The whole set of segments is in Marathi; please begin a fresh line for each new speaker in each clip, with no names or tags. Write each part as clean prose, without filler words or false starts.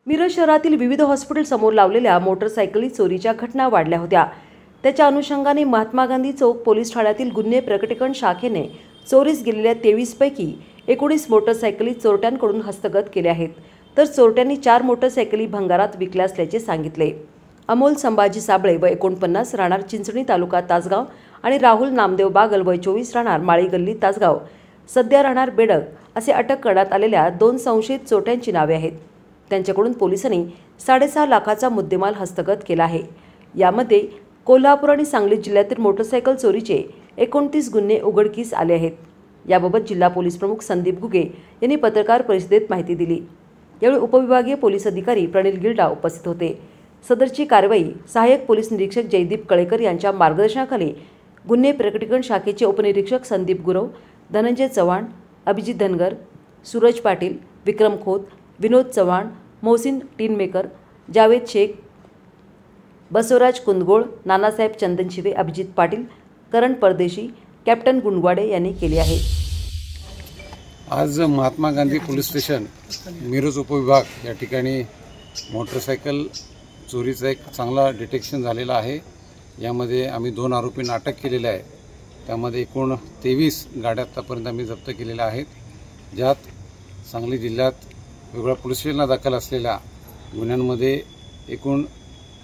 मिरज शहरातील विविध हॉस्पिटल समोर लावलेल्या मोटरसायकली चोरीच्या घटना वाढल्या होत्या। त्याच्या अनुषंगाने महात्मा गांधी चौक पोलीस ठाण्यातील गुन्हे प्रकटीकरण शाखेने चोरीस गेलेल्या 23 पैकी 19 मोटरसायकली चोरट्यांकडून हस्तगत केल्या आहेत, तर चोरट्यांनी 4 मोटरसायकली भंगारात विकल्या असल्याचे सांगितले। अमोल संभाजी साबळे वय 49 राहणार चिंचणी तालुका तासगाव आणि राहुल नामदेव बागल वय 24 राहणार माळी गल्ली तासगाव सध्या राहणार बेडक असे अटक करण्यात आलेल्या 2 संशयित चोरट्यांची नावे आहेत। त्यांच्याकडून पोलिसांनी 6.5 लाखाचा मुद्देमाल हस्तगत केला आहे। यामध्ये कोल्हापूर आणि सांगली जिल्ह्यातील मोटरसायकल चोरीचे 29 गुन्हे उघडकीस आले आहेत। याबाबत जिल्हा पोलीस प्रमुख संदीप घुगे यांनी पत्रकार परिषदेत माहिती दिली। यावेळी उपविभागीय पोलीस अधिकारी प्रणिल गिल्डा उपस्थित होते। सदरची कारवाई सहाय्यक पोलीस निरीक्षक जयदीप कळेकर यांच्या मार्गदर्शनाखाली गुन्हे प्रकटीकरण शाखेचे उपनिरीक्षक संदीप गुरव, धनंजय चव्हाण, अभिजित धनगर, सूरज पाटील, विक्रम खोत, विनोद चव्हाण, मोहसिन टीनमेकर, जावेद शेख, बसवराज कुंदगोळ, नानासाहेब चंदनशिवे, अभिजित पाटील, करण परदेशी, कॅप्टन गुंडवाडे यांनी केली आहे।
आज महात्मा गांधी पोलीस स्टेशन मिरज उपविभाग या ठिकाणी मोटरसायकल चोरीचा एक चांगला डिटेक्शन झालेला आहे। यामध्ये आम्ही 2 आरोपींना अटक केलेली आहे। त्यामध्ये एकूण 23 गाड्या आतापर्यंत आम्ही जप्त केलेल्या आहेत, ज्यात सांगली जिल्ह्यात वेगवेगळ्या पोलीस स्टेशनला दाखल असलेल्या गुन्ह्यांमध्ये एकूण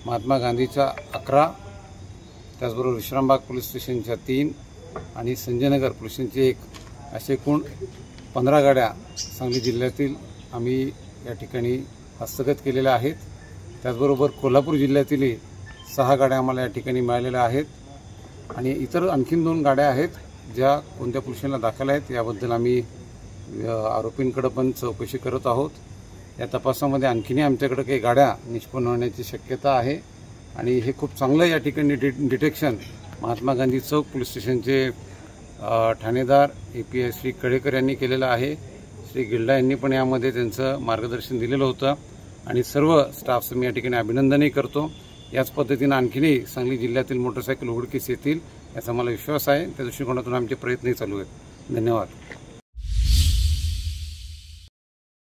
महात्मा गांधीच्या 11, त्याचबरोबर विश्रामबाग पोलीस स्टेशनच्या 3 आणि संजयनगर पोलीस स्टेशनची 1 असे एकूण 15 गाड्या सांगली जिल्ह्यातील आम्ही या ठिकाणी हस्तगत केलेल्या आहेत। त्याचबरोबर कोल्हापूर जिल्ह्यातील 6 गाड्या आम्हाला या ठिकाणी मिळालेल्या आहेत आणि इतर आणखीन 2 गाड्या आहेत ज्या कोणत्या पोलीस स्टेशनला दाखल आहेत। याबद्दल आम्ही आरोपींकडे पण चौकशी करत आहोत। या तपासामध्ये आणखीनही आमच्याकडे काही गाड्या निष्पन्न होण्याची शक्यता आहे आणि हे खूप चांगलं या ठिकाणी डिटेक्शन महात्मा गांधी चौक पोलीस स्टेशनचे ठाणेदार API श्री कळेकर यांनी केलेलं आहे। श्री गिल्डा यांनी पण यामध्ये त्यांचं मार्गदर्शन दिलेलं होतं आणि सर्व स्टाफचं मी या ठिकाणी अभिनंदनही करतो। याच पद्धतीने आणखीनही सांगली जिल्ह्यातील मोटरसायकल उघडकीस येतील याचा मला विश्वास आहे। त्या दृष्टिकोनातून आमचे प्रयत्नही चालू आहेत। धन्यवाद।